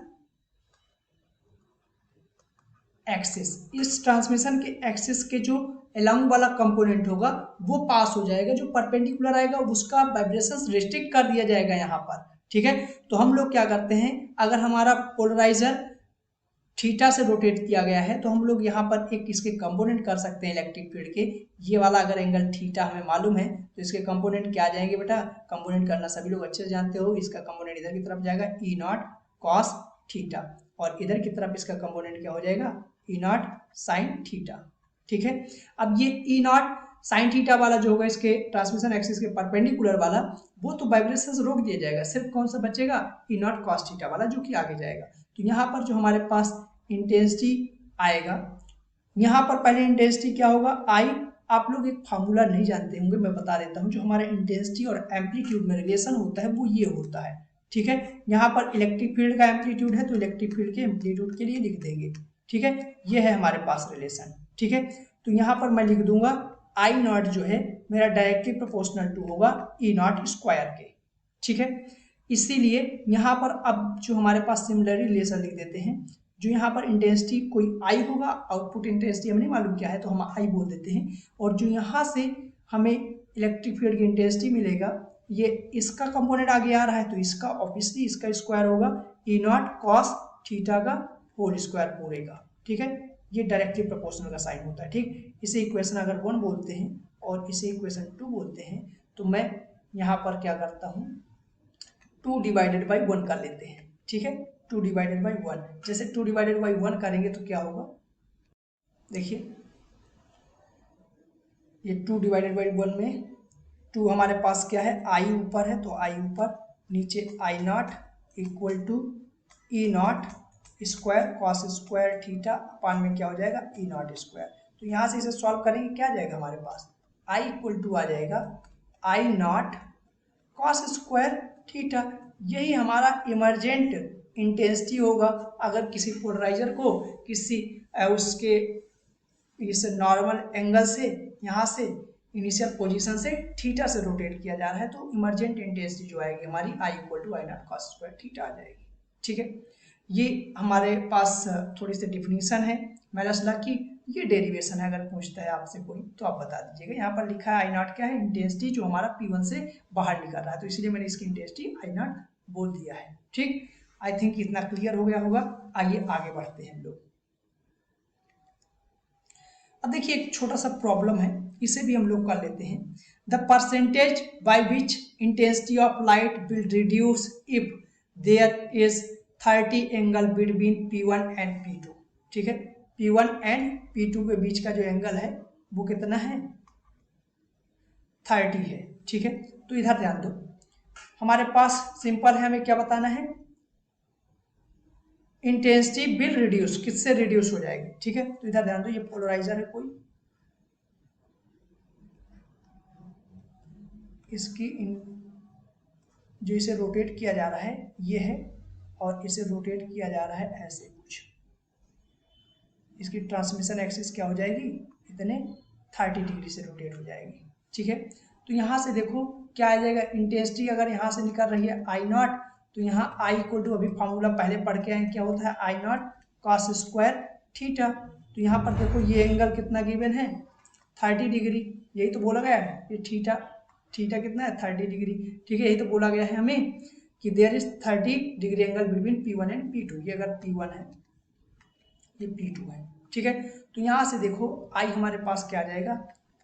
Speaker 1: एक्सिस। इस ट्रांसमिशन के एक्सिस के जो अलोंग वाला कंपोनेंट होगा वो पास हो जाएगा, जो परपेंडिकुलर आएगा उसका वाइब्रेशंस रिस्ट्रिक्ट कर दिया जाएगा यहाँ पर। ठीक है, तो हम लोग क्या करते हैं, अगर हमारा पोलराइजर थीटा से रोटेट किया गया है तो हम लोग यहाँ पर एक इसके कंपोनेंट कर सकते हैं इलेक्ट्रिक फील्ड के। ये वाला अगर एंगल थीटा हमें मालूम है तो इसके कंपोनेंट क्या आ जाएंगे बेटा, कंपोनेंट करना सभी लोग अच्छे से जानते हो। इसका कंपोनेंट इधर की तरफ जाएगा E0 cos थीटा, और इधर की तरफ इसका कंपोनेंट क्या हो जाएगा, E0 sin थीटा। ठीक है, अब ये E0 sin थीटा वाला जो होगा इसके ट्रांसमिशन एक्सिस के परपेंडिकुलर वाला, वो तो वाइब्रेशंस रोक दिया जाएगा, सिर्फ कौन सा बचेगा, E0 cos थीटा वाला, जो कि आगे जाएगा। तो यहाँ पर जो हमारे पास इंटेंसिटी आएगा, यहाँ पर पहले इंटेंसिटी क्या होगा, I। आप लोग एक फार्मूला नहीं जानते होंगे, मैं बता देता हूँ, जो हमारे इंटेंसिटी और एम्पलीट्यूड में रिलेशन होता है वो ये होता है। ठीक है, यहाँ पर इलेक्ट्रिक फील्ड का एम्पलीट्यूड है तो इलेक्ट्रिक फील्ड के एम्पलीट्यूड के लिए लिख देंगे। ठीक है, ये है हमारे पास रिलेशन। ठीक है, तो यहाँ पर मैं लिख दूंगा I0 जो है मेरा डायरेक्टली प्रोपोर्शनल टू होगा E0 स्क्वायर के। ठीक है, इसीलिए यहाँ पर अब जो हमारे पास सिमिलर रिलेशन लिख देते हैं, जो यहाँ पर इंटेंसिटी कोई I होगा, आउटपुट इंटेंसिटी हमें नहीं मालूम क्या है तो हम I बोल देते हैं, और जो यहाँ से हमें इलेक्ट्रिक फील्ड की इंटेंसिटी मिलेगा, ये इसका कंपोनेंट आगे आ रहा है तो इसका ऑब्वियसली इसका स्क्वायर होगा E0 cos थीटा का होल स्क्वायर पूरे का। ठीक है, ये डायरेक्टली प्रोपोर्शनल का साइन होता है। ठीक, इसे इक्वेशन अगर 1 बोलते हैं और इसे इक्वेशन 2 बोलते हैं, तो मैं यहाँ पर क्या करता हूँ, 2 डिवाइडेड बाई 1 कर लेते हैं। ठीक है, 2 डिवाइडेड बाई 1, जैसे 2 डिवाइडेड बाई 1 करेंगे तो क्या होगा, देखिए ये 2 डिवाइडेड बाई 1 में 2 हमारे पास क्या है, I ऊपर है तो I ऊपर, नीचे I0 equal to E0 square cos square theta upon में क्या हो जाएगा ई नॉट स्क्वायर। तो यहाँ से इसे सॉल्व करेंगे, क्या आ जाएगा हमारे पास, आई इक्वल टू आ जाएगा आई नॉट कॉस स्क्वायर थीटा। यही हमारा इमरजेंट इंटेंसिटी होगा अगर किसी पोलराइजर को किसी उसके इस नॉर्मल एंगल से यहाँ से इनिशियल पोजीशन से थीटा से रोटेट किया जा रहा है, तो इमरजेंट इंटेंसिटी जो आएगी हमारी I equal to I naught cos square theta आ जाएगी। ठीक है, ये हमारे पास थोड़ी सी डिफिनीशन है। माइनस लॉ की ये डेरिवेशन है, अगर पूछता है आपसे कोई तो आप बता दीजिएगा। यहाँ पर लिखा है आई नॉट क्या है, इंटेंसिटी जो हमारा P1 से बाहर निकल रहा है, तो इसलिए मैंने इसकी इंटेंसिटी आई नॉट बोल दिया है। ठीक, आई थिंक इतना क्लियर हो गया होगा। आइए आगे बढ़ते हैं हम लोग। अब देखिए एक छोटा सा प्रॉब्लम है, इसे भी हम लोग कर लेते हैं। The percentage by which intensity of light will reduce if there is 30 angle between P1 and P2। ठीक है, P1 एंड P2 के बीच का जो एंगल है वो कितना है, 30 है। ठीक है, तो इधर ध्यान दो, हमारे पास सिंपल है, हमें क्या बताना है, इंटेंसिटी विल रिड्यूस, किससे रिड्यूस हो जाएगी। ठीक है, तो इधर ध्यान दो, ये पोलराइजर है कोई, इसकी जो इसे रोटेट किया जा रहा है ये है, और इसे रोटेट किया जा रहा है ऐसे कुछ, इसकी ट्रांसमिशन एक्सिस क्या हो जाएगी, इतने 30 डिग्री से रोटेट हो जाएगी। ठीक है, तो यहाँ से देखो क्या आ जाएगा, इंटेंसिटी अगर यहाँ से निकल रही है आई नॉट, तो यहाँ आई इक्वल टू, अभी फॉर्मूला पहले पढ़ के आए, क्या होता है आई नॉट कॉस स्क्वायर थीटा। तो यहाँ पर देखो ये एंगल कितना गिवन है, 30 डिग्री, यही तो बोला गया है, ये थीटा, थीटा कितना है 30 डिग्री। ठीक है, यही तो बोला गया है हमें कि there is 30 degree angle between P1 and P2। ये अगर P1 है, ये P2 है। ठीक है, तो यहाँ से देखो आई हमारे पास क्या आ जाएगा,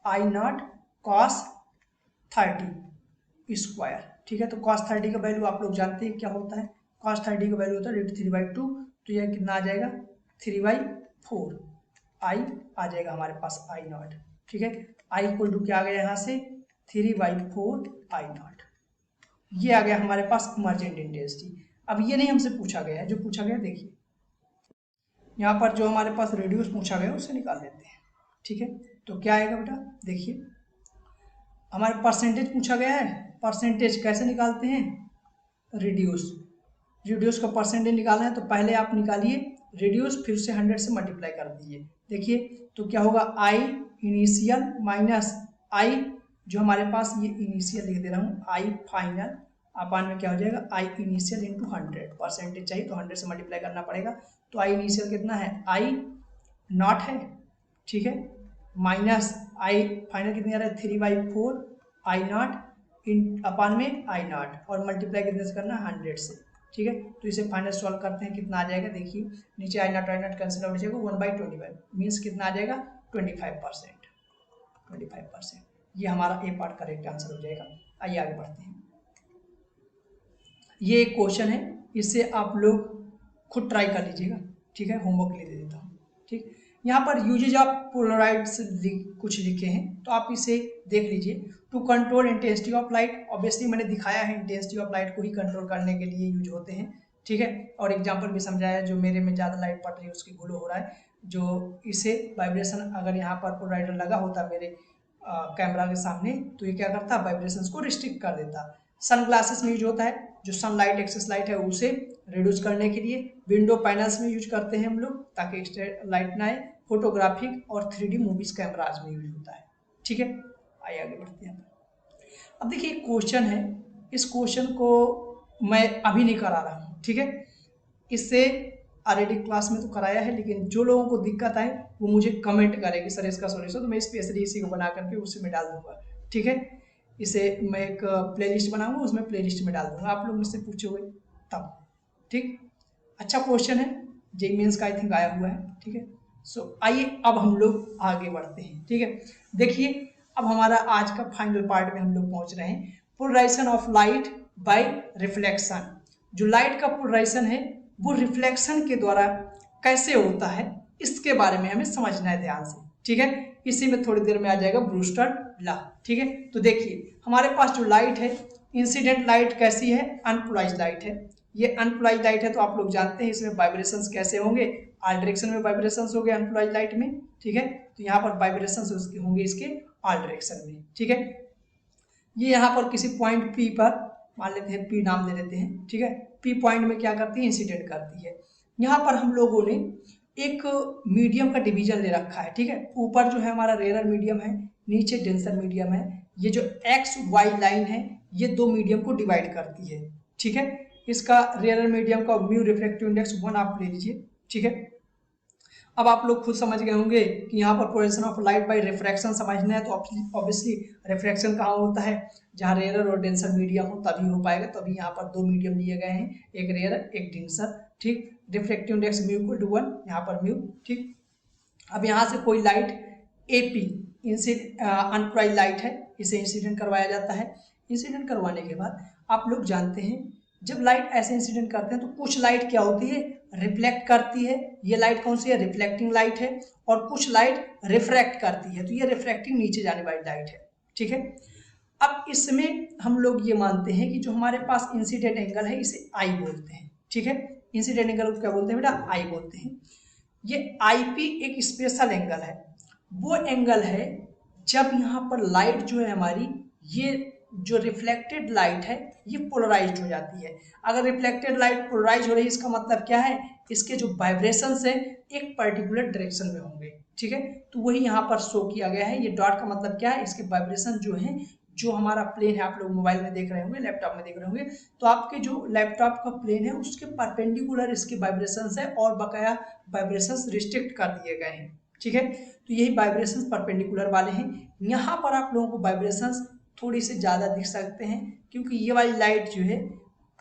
Speaker 1: आई नॉट कॉस 30 स्क्वायर। ठीक है, तो कॉस 30 का वैल्यू आप लोग जानते हैं क्या होता है, कॉस 30 का वैल्यू होता है √3/2। तो यह कितना आ जाएगा 3/4, आई आ जाएगा हमारे पास आई नॉट। ठीक है, आई इक्वल टू क्या आ गया यहाँ से 3/4 आई नॉट, ये आ गया हमारे पास इमरजेंट इंटेंसिटी। अब ये नहीं हमसे पूछा गया है, जो पूछा गया देखिए यहाँ पर जो हमारे पास रेडियस पूछा गया उसे निकाल लेते हैं। ठीक है, तो क्या आएगा बेटा, देखिए हमारे परसेंटेज पूछा गया है, परसेंटेज कैसे निकालते हैं, रेडियस का परसेंटेज निकालना है तो पहले आप निकालिए रेडियस, फिर से 100 से मल्टीप्लाई कर दीजिए। देखिए तो क्या होगा, आई इनिशियल माइनस आई जो हमारे पास, ये इनिशियल लिख दे रहा हूँ, आई फाइनल अपान में क्या हो जाएगा, आई इनिशियल इंटू 100, परसेंटेज चाहिए तो 100 से मल्टीप्लाई करना पड़ेगा। तो आई इनिशियल कितना है, आई नॉट है। ठीक है, माइनस आई फाइनल कितनी आ रहा है 3/4 आई नॉट इन अपान में आई नॉट, और मल्टीप्लाई कितने से करना है 100 से। ठीक है, तो इसे फाइनल सॉल्व करते हैं, कितना आ जाएगा, देखिए नीचे आई नॉट कैंसिल आउट हो जाएगा, 1/25 मीन्स कितना आ जाएगा 25%। 25%, ये हमारा ए पार्ट करेक्ट आंसर हो जाएगा। आइए आगे बढ़ते हैं। ये एक क्वेश्चन है, इससे आप लोग खुद ट्राई कर लीजिएगा। ठीक है, होमवर्क ले दे देता हूँ। ठीक, यहाँ पर यूजेज ऑफ पोलराइड्स कुछ लिखे हैं, तो आप इसे देख लीजिए। To control intensity of light, obviously मैंने दिखाया है इंटेंसिटी ऑफ लाइट को ही कंट्रोल करने के लिए यूज होते हैं। ठीक है, और एग्जांपल भी समझाया, जो मेरे में ज़्यादा लाइट पड़ रही है उसकी ग्लो हो रहा है, जो इसे वाइब्रेशन अगर यहाँ पर पोलराइडर लगा होता मेरे कैमरा के सामने तो ये क्या करता, वाइब्रेशंस को रिस्ट्रिक्ट कर देता। सन ग्लासेस में यूज होता है, जो सनलाइट एक्सेस लाइट है उसे रिड्यूस करने के लिए। विंडो पैनल्स में यूज करते हैं हम लोग ताकि एक्स्ट्रा लाइट ना आए। फोटोग्राफिक और 3D मूवीज कैमराज में यूज होता है। ठीक है, आइए आगे बढ़ते हैं। अब देखिए एक क्वेश्चन है, इस क्वेश्चन को मैं अभी नहीं करा रहा हूँ। ठीक है, इससे ऑलरेडी क्लास में तो कराया है, लेकिन जो लोगों को दिक्कत आए वो मुझे कमेंट करेंगे सर इसका सॉल्यूशन, तो मैं स्पेशली इसी को बना करके उसी में डाल दूंगा। ठीक है, इसे मैं एक प्लेलिस्ट बनाऊंगा, उसमें प्लेलिस्ट में डाल दूंगा, आप लोग मुझसे पूछोगे तब। ठीक, अच्छा क्वेश्चन है, जेईई मेंस का आई थिंक आया हुआ है। ठीक है, सो आइए अब हम लोग आगे बढ़ते हैं। ठीक है, देखिए अब हमारा आज का फाइनल पार्ट में हम लोग पहुंच रहे हैं, polarization of light by reflection. जो लाइट का पोलराइजेशन है वो रिफ्लेक्शन के द्वारा कैसे होता है, इसके बारे में हमें समझना है ध्यान से। ठीक है, इसी में थोड़ी देर में आ जाएगा ब्रूस्टर लॉ। ठीक है, तो देखिए हमारे पास जो लाइट है, इंसिडेंट लाइट कैसी है, अनपोलराइज्ड लाइट है। ये अनपोलराइज लाइट है तो आप लोग जानते हैं इसमें वाइब्रेशंस कैसे होंगे, आल डायरेक्शन में वाइब्रेशंस हो गए अनपोलराइज लाइट में, ठीक है। तो यहाँ पर वाइब्रेशंस होंगे इसके आल डायरेक्शन में, ठीक है। ये यहाँ पर किसी पॉइंट पी पर मान लेते हैं, पी नाम दे देते हैं, ठीक है। पी पॉइंट में क्या करती है, इंसिडेंट करती है। यहाँ पर हम लोगों ने एक मीडियम का डिवीजन ले रखा है, ठीक है। ऊपर जो है हमारा रेयर मीडियम है, नीचे डेंसर मीडियम है। ये जो एक्स वाई लाइन है ये दो मीडियम को डिवाइड करती है, ठीक है। इसका रेयर मीडियम का म्यू रिफ्रैक्टिव इंडेक्स 1 आप ले लीजिए, ठीक है। अब आप लोग खुद समझ गए होंगे कि यहाँ पर position of light bye refraction समझना है तो ऑब्वियसली रिफ्रैक्शन कहाँ होता है, जहाँ रेयर और डेंसर मीडियम हो तभी हो पाएगा। तो अभी यहाँ पर दो मीडियम लिए गए हैं, एक रेयर एक डेंसर, ठीक। Refractive index mu equal to 1, यहाँ पर म्यू, ठीक। अब यहाँ से कोई लाइट एपी अनपोलराइज लाइट है, इसे इंसिडेंट करवाया जाता है। इंसिडेंट करवाने के बाद आप लोग जानते हैं जब लाइट ऐसे इंसिडेंट करते हैं तो कुछ लाइट क्या होती है, रिफ्लेक्ट करती है। ये लाइट कौन सी है, रिफ्लेक्टिंग लाइट है। और कुछ लाइट रिफ्रैक्ट करती है, तो ये रिफ्रैक्टिंग नीचे जाने वाली लाइट है, ठीक है। अब इसमें हम लोग ये मानते हैं कि जो हमारे पास इंसिडेंट एंगल है इसे आई बोलते हैं, ठीक है। इंसिडेंट एंगल को क्या बोलते हैं बेटा, आई बोलते हैं। ये आईपी एक स्पेशल एंगल है, वो एंगल है जब यहाँ पर लाइट जो है हमारी, ये जो रिफ्लेक्टेड लाइट है ये पोलराइज्ड हो जाती है। अगर रिफ्लेक्टेड लाइट पोलराइज हो रही है इसका मतलब क्या है, इसके जो वाइब्रेशंस है एक पर्टिकुलर डायरेक्शन में होंगे, ठीक है। तो वही यहाँ पर शो किया गया है। ये डॉट का मतलब क्या है, इसके वाइब्रेशन जो है, जो हमारा प्लेन है, आप लोग मोबाइल में देख रहे होंगे, लैपटॉप में देख रहे होंगे, तो आपके जो लैपटॉप का प्लेन है उसके परपेंडिकुलर इसके वाइब्रेशंस है और बकाया वाइब्रेशंस रिस्ट्रिक्ट कर दिए गए हैं, ठीक है। तो यही वाइब्रेशंस परपेंडिकुलर वाले हैं। यहाँ पर आप लोगों को वाइब्रेशंस थोड़ी से ज़्यादा दिख सकते हैं क्योंकि ये वाली लाइट जो है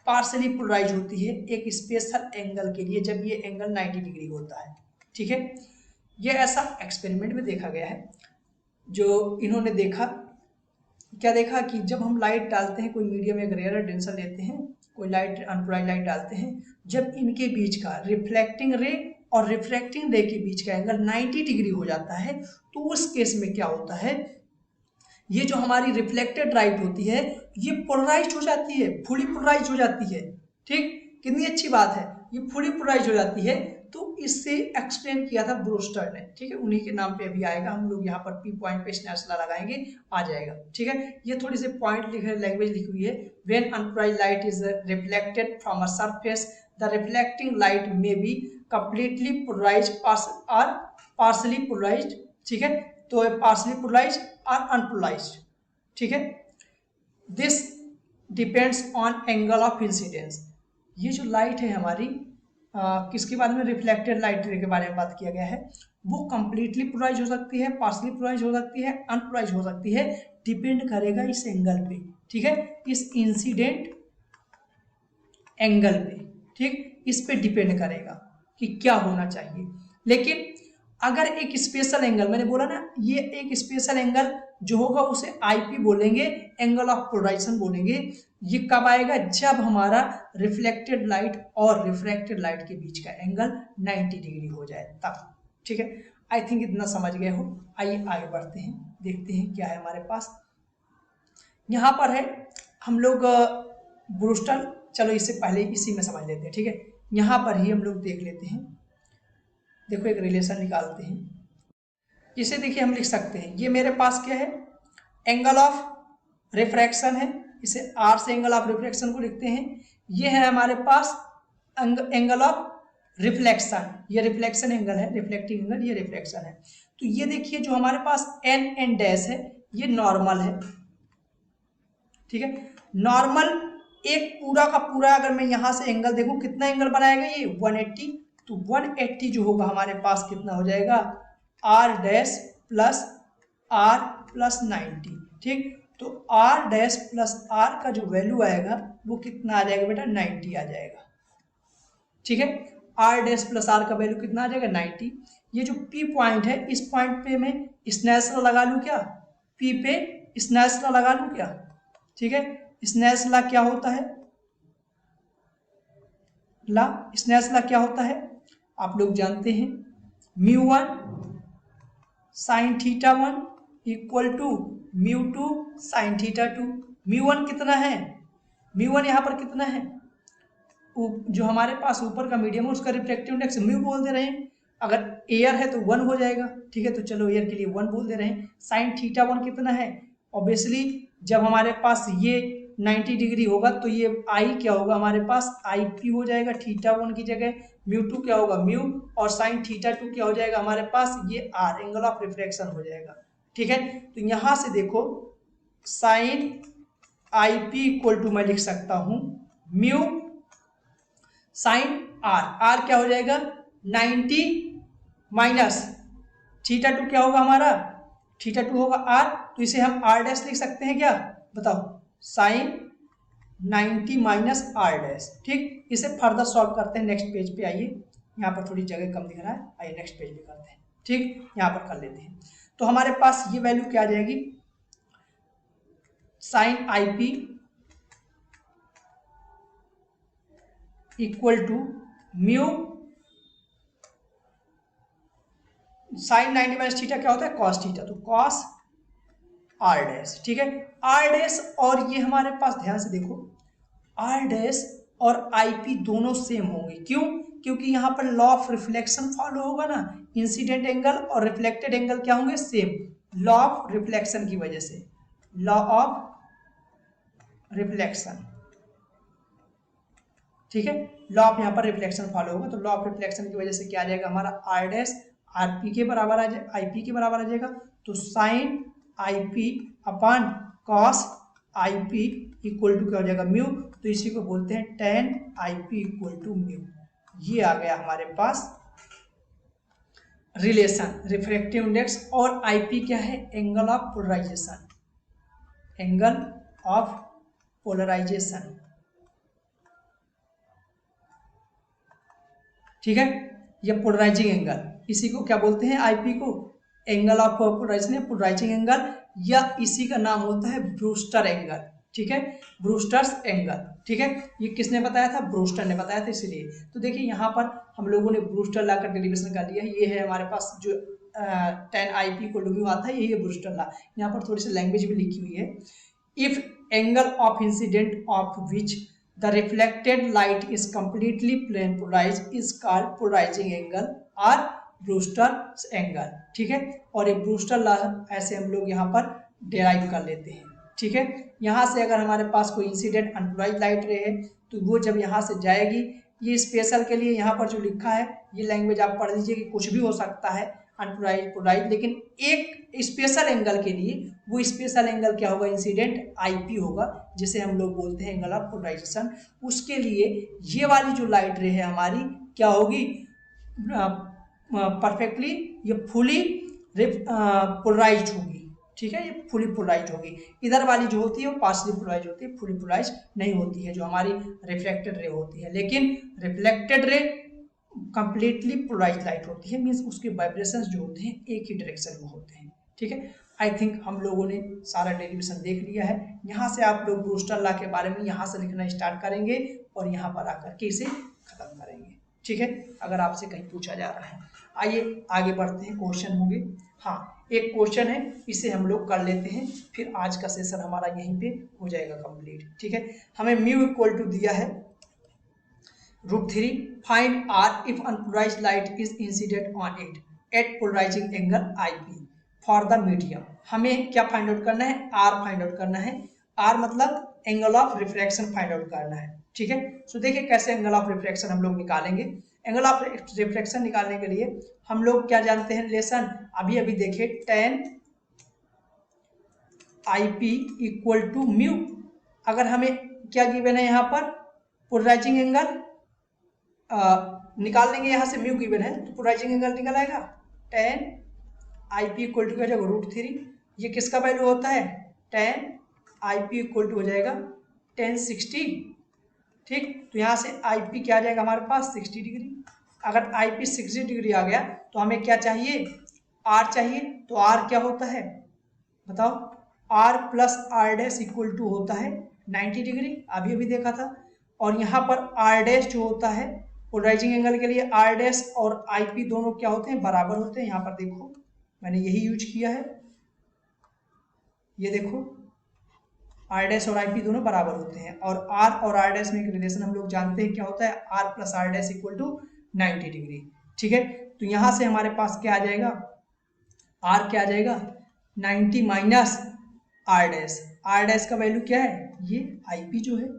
Speaker 1: पार्सली पोलराइज होती है एक स्पेशल एंगल के लिए, जब ये एंगल 90 डिग्री होता है, ठीक है। ये ऐसा एक्सपेरिमेंट में देखा गया है। जो इन्होंने देखा, क्या देखा कि जब हम लाइट डालते हैं, कोई मीडियम एक रेयर डेंसर लेते हैं, कोई लाइट अनपोलराइज लाइट डालते हैं, जब इनके बीच का रिफ्लेक्टिंग रे और रिफ्रैक्टिंग रे के बीच का एंगल 90 डिग्री हो जाता है, तो उस केस में क्या होता है, ये जो हमारी रिफ्लेक्टेड लाइट होती है ये पोलराइज हो जाती है, फुली पोलराइज हो जाती है, ठीक। कितनी अच्छी बात है, ये फुली पोलराइज हो जाती है। तो इससे एक्सप्लेन किया था ब्रूस्टर ने, ठीक है। उन्हीं के नाम पे अभी आएगा, हम लोग यहाँ पर पी पॉइंट पे स्नैशला लगाएंगे, आ जाएगा, ठीक है। ये थोड़ी सी पॉइंट लिखे, लैंग्वेज लिखी हुई है। When unpolarised light is reflected from a surface the reflecting light में बी कंप्लीटली पोलराइज्ड और पार्शली पोलराइज्ड, ठीक है। तो पार्शली पोलराइज्ड और अनपोलराइज्ड, ठीक है। This depends on angle of incidence. ये जो लाइट है हमारी किसके बारे में, रिफ्लेक्टेड लाइट के बारे में बात किया गया है। वो कंप्लीटली पोलराइज हो सकती है, पार्शली पोलराइज हो सकती है, अनपोलराइज हो सकती है, डिपेंड करेगा इस एंगल पे, ठीक है, इस इंसिडेंट एंगल पे, ठीक। इस पे डिपेंड करेगा कि क्या होना चाहिए। लेकिन अगर एक स्पेशल एंगल, मैंने बोला ना ये एक स्पेशल एंगल जो होगा उसे आईपी बोलेंगे, एंगल ऑफ पोलराइजेशन बोलेंगे। ये कब आएगा, जब हमारा रिफ्लेक्टेड लाइट और रिफ्रैक्टेड लाइट के बीच का एंगल 90 डिग्री हो जाए तब, ठीक है। आई थिंक इतना समझ गए हो। आइए आगे बढ़ते हैं, देखते हैं क्या है हमारे पास। यहाँ पर है हम लोग ब्रूस्टर, चलो इससे पहले इसी में समझ लेते हैं, ठीक है। यहाँ पर ही हम लोग देख लेते हैं, देखो एक रिलेशन निकालते हैं। इसे देखिए हम लिख सकते हैं, ये मेरे पास क्या है, एंगल ऑफ रिफ्रैक्शन है, इसे आर से एंगल ऑफ रिफ्रैक्शन को लिखते हैं। ये है हमारे पास एंगल ऑफ रिफ्लेक्शन, ये रिफ्लेक्शन एंगल है, रिफ्लेक्टिंग एंगल, ये रिफ्लेक्शन है। तो ये देखिए जो हमारे पास एन एन डैश है ये नॉर्मल है, ठीक है। नॉर्मल एक पूरा का पूरा, अगर मैं यहाँ से एंगल देखूं कितना एंगल बनाएगा ये 180, तो 180 जो होगा हमारे पास कितना हो जाएगा, R dash plus R plus 90, ठीक। तो आर डैश प्लस आर का जो वैल्यू आएगा वो कितना आ जाएगा बेटा, 90 आ जाएगा, ठीक है। आर डैश प्लस आर का वैल्यू कितना आ जाएगा, 90। ये जो पी पॉइंट है, इस पॉइंट पे मैं स्नेल्स लॉ लगा लूँ क्या, पी पे स्नेल्स लॉ लगा लूँ क्या, ठीक है। स्नेल्स लॉ क्या होता है, स्नेल्स लॉ क्या होता है आप लोग जानते हैं, μ1 sin θ1 इक्वल टू μ2 sin θ2। μ1 कितना है, μ1 यहाँ पर कितना है जो हमारे पास ऊपर का मीडियम है उसका रिफ्रैक्टिव इंडेक्स म्यू बोल दे रहे हैं। अगर एयर है तो 1 हो जाएगा, ठीक है। तो चलो एयर के लिए 1 बोल दे रहे हैं। साइन थीटा 1 कितना है? ऑब्वियसली जब हमारे पास ये 90 डिग्री होगा तो ये आई क्या होगा हमारे पास? आई पी हो जाएगा थीटा 1 की जगह। म्यू 2 क्या होगा? म्यू, और साइन थीटा 2 क्या हो जाएगा हमारे पास? ये आर, एंगल ऑफ रिफ्रैक्शन हो जाएगा, ठीक है। तो यहां से देखो sine I P equal to मैं लिख सकता हूं म्यू साइन आर, आर क्या हो जाएगा? 90 माइनस थीटा 2 क्या होगा हमारा? थीटा 2 होगा आर, तो इसे हम आर डैश लिख सकते हैं क्या? बताओ, साइन 90 माइनस आर डैश, ठीक। इसे फर्दर सॉल्व करते हैं नेक्स्ट पेज पे। आइए, यहाँ पर थोड़ी जगह कम दिख रहा है, आइए नेक्स्ट पेज पे करते हैं, ठीक। यहाँ पर कर लेते हैं। तो हमारे पास ये वैल्यू क्या आ जाएगी? Sine I P equal to mu sine 90 minus theta क्या होता है? कॉस थीटा, तो कॉस आर डैश, ठीक है। आर डैश और ये हमारे पास ध्यान से देखो, आर डैश और आई पी दोनों सेम होंगे। क्यों? क्योंकि यहाँ पर लॉ ऑफ रिफ्लेक्शन फॉलो होगा ना। इंसिडेंट एंगल और रिफ्लेक्टेड एंगल क्या होंगे? सेम, लॉ ऑफ रिफ्लेक्शन की वजह से, लॉ ऑफ रिफ्लेक्शन, ठीक है। लॉ ऑफ यहाँ पर रिफ्लेक्शन फॉलो होगा, तो लॉ ऑफ रिफ्लेक्शन की वजह से क्या आ जाएगा हमारा? आर डैश आर पी के बराबर आ जाए, आई पी के बराबर आ जाएगा। तो sine I P upon cos I P equal to क्या हो जाएगा? म्यू। तो इसी को बोलते हैं tan I P equal to mu. ये आ गया हमारे पास रिलेशन रिफ्रैक्टिव इंडेक्स, और आई पी क्या है? Angle of polarization, angle of polarization, ठीक है। ये पोलराइजिंग एंगल, इसी को क्या बोलते हैं? आईपी को angle of polarization, polarizing angle, या इसी का नाम होता है ब्रूस्टर एंगल, ठीक है। ब्रूस्टर्स एंगल, ठीक है। ये किसने बताया था? ब्रूस्टर ने बताया था, इसीलिए। तो देखिए यहाँ पर हम लोगों ने ब्रूस्टर ला का डेरिवेशन कर लिया है। ये है हमारे पास जो 10 आई पी को म्यू आता है, यही है ब्रूस्टर ला। यहाँ पर थोड़ी सी लैंग्वेज भी लिखी हुई है। If angle of incident of which the reflected light is completely plane polarized is called polarizing angle or Brewster's angle, ठीक है। और एक ब्रूस्टर लॉ ऐसे हम लोग यहाँ पर डेराइव कर लेते हैं, ठीक है। यहाँ से अगर हमारे पास कोई इंसिडेंट अनपोलराइज्ड लाइट रे है तो वो जब यहाँ से जाएगी, ये स्पेशल के लिए यहाँ पर जो लिखा है ये लैंग्वेज आप पढ़ लीजिए कि कुछ भी हो सकता है, अनपोलराइज्ड पोलराइज्ड, लेकिन एक स्पेशल एंगल के लिए वो स्पेशल एंगल क्या होगा? इंसिडेंट आईपी होगा, जिसे हम लोग बोलते हैं एंगल ऑफ पोलराइजेशन। उसके लिए ये वाली जो लाइट रे है हमारी क्या होगी? परफेक्टली ये फुली पोलराइज्ड होगी, ठीक है। ये फुली पोलराइज्ड होगी। इधर वाली जो होती है वो पार्शली पोलराइज्ड होती है, फुली पोलराइज्ड नहीं होती है, जो हमारी रिफ्लेक्टेड रे होती है। लेकिन reflected ray completely polarised light होती है, मीन्स उसके वाइब्रेशंस जो होते हैं एक ही डायरेक्शन में होते हैं, ठीक है। आई थिंक हम लोगों ने सारा डेरिवेशन देख लिया है। यहाँ से आप लोग ब्रूस्टर लॉ के बारे में यहाँ से लिखना स्टार्ट करेंगे और यहाँ पर आकर के इसे खत्म करेंगे, ठीक है, अगर आपसे कहीं पूछा जा रहा है। आइए आगे बढ़ते हैं, क्वेश्चन होंगे। हाँ, एक क्वेश्चन है, इसे हम लोग कर लेते हैं, फिर आज का सेशन हमारा यहीं पे हो जाएगा कंप्लीट, ठीक है। हमें म्यू इक्वल टू दिया है √3, find R if unpolarized light is incident on it at polarizing angle IP for the medium। हमें क्या फाइंड आउट करना है? R फाइंड आउट करना है। R मतलब angle of refraction find out करना है, ठीक है। सो देखिए कैसे एंगल ऑफ रिफ्रैक्शन हम लोग निकालेंगे। एंगल ऑफ रिफ्रैक्शन निकालने के लिए हम लोग क्या जानते हैं? रिलेशन अभी अभी देखे, tan IP equal to mu. अगर हमें क्या गिवन है यहाँ पर? पोलराइजिंग एंगल निकाल लेंगे, यहाँ से म्यू गिवन है तो पोलराइजिंग एंगल निकल आएगा tan IP इक्वल टू क्या हो जाएगा? √3। ये किसका वैल्यू होता है? tan IP इक्वल टू हो जाएगा tan 60, ठीक। तो यहाँ से IP क्या आ जाएगा हमारे पास? 60 डिग्री। अगर IP 60 डिग्री आ गया तो हमें क्या चाहिए? R चाहिए। तो R क्या होता है बताओ? R plus R dash equal to होता है 90 डिग्री, अभी अभी देखा था। और यहाँ पर R डैश जो होता है पोलराइजिंग एंगल के लिए, R डैश और IP दोनों क्या होते हैं? बराबर होते हैं। यहाँ पर देखो मैंने यही यूज किया है, ये देखो आर डैश और आई पी दोनों बराबर होते हैं, और आर और आर डैश में एक रिलेशन हम लोग जानते हैं क्या होता है, R plus R dash equal to 90 degree. ठीक है, तो यहाँ से हमारे पास क्या आ जाएगा, आर क्या आ जाएगा 90 minus R dash, R dash का वैल्यू क्या है ये आई पी जो है।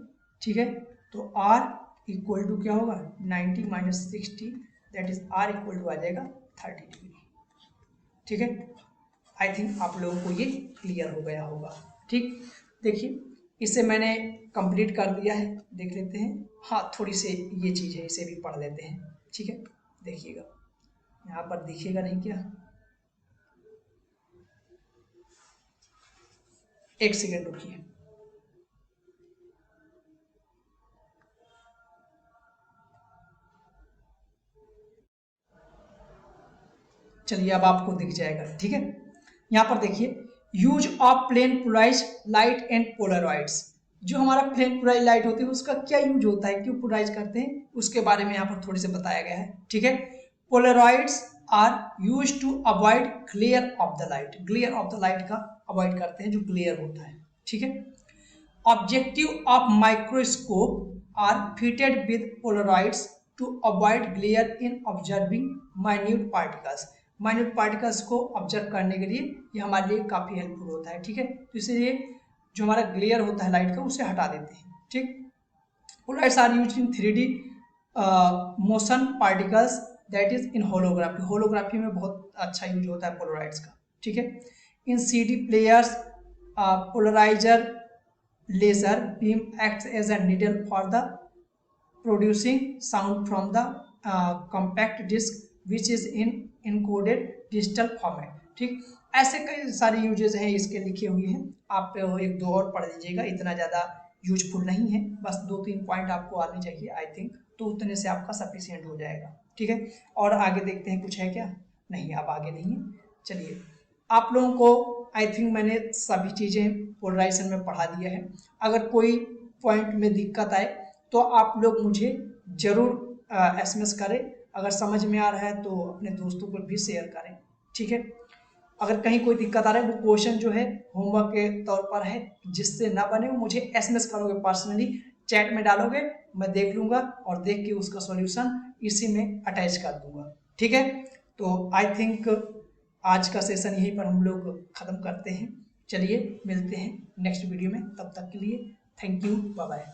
Speaker 1: ठीक है, तो आर इक्वल टू क्या होगा 90 minus 60, that is R equal to आ जाएगा 30 डिग्री। ठीक है, आई थिंक आप लोगों को ये क्लियर हो गया होगा। ठीक, देखिए इसे मैंने कंप्लीट कर दिया है, देख लेते हैं। हाँ, थोड़ी सी ये चीज़ है, इसे भी पढ़ लेते हैं। ठीक है, देखिएगा यहाँ पर दिखिएगा नहीं क्या, एक सेकेंड रुकिए। चलिए अब आपको दिख जाएगा। ठीक है, यहाँ पर देखिए use of plane polarize light and polaroids, जो हमारा प्लेन पोलराइज लाइट होती है उसका क्या यूज होता है, क्यों पोलराइज करते हैं, उसके बारे में यहाँ पर थोड़ी से बताया गया है। ठीक है, polaroids are use to avoid glare of the light, glare of the light का अवॉइड करते हैं जो ग्लेयर होता है। ठीक है, objective of microscope are fitted with polaroids to avoid glare in observing minute particles, minute particles को observe करने के लिए ये हमारे लिए काफ़ी हेल्पफुल होता है। ठीक है, तो इसलिए जो हमारा ग्लेयर होता है लाइट का उसे हटा देते हैं। ठीक, polaroids are used in 3D motion particles, that is in holography, holography में बहुत अच्छा यूज होता है पोलराइड्स का। ठीक है, in CD players polariser laser beam acts as a needle for the producing sound from the compact disc which is in encoded digital format। ठीक, ऐसे कई सारे यूजेस हैं इसके लिखे हुए हैं, आप एक दो और पढ़ लीजिएगा, इतना ज़्यादा यूजफुल नहीं है, बस 2-3 पॉइंट आपको आने चाहिए आई थिंक, तो उतने से आपका सफिशियंट हो जाएगा। ठीक है, और आगे देखते हैं कुछ है क्या, नहीं अब आगे नहीं है। चलिए आप लोगों को आई थिंक मैंने सभी चीज़ें पोलराइजेशन में पढ़ा दिया है, अगर कोई पॉइंट में दिक्कत आए तो आप लोग मुझे ज़रूर SMS करें, अगर समझ में आ रहा है तो अपने दोस्तों को भी शेयर करें। ठीक है, अगर कहीं कोई दिक्कत आ रहा है, वो क्वेश्चन जो है होमवर्क के तौर पर है, जिससे ना बने वो मुझे SMS करोगे, पर्सनली चैट में डालोगे, मैं देख लूँगा और देख के उसका सॉल्यूशन इसी में अटैच कर दूँगा। ठीक है, तो आई थिंक आज का सेशन यहीं पर हम लोग ख़त्म करते हैं। चलिए मिलते हैं नेक्स्ट वीडियो में, तब तक के लिए थैंक यू, बाय बाय।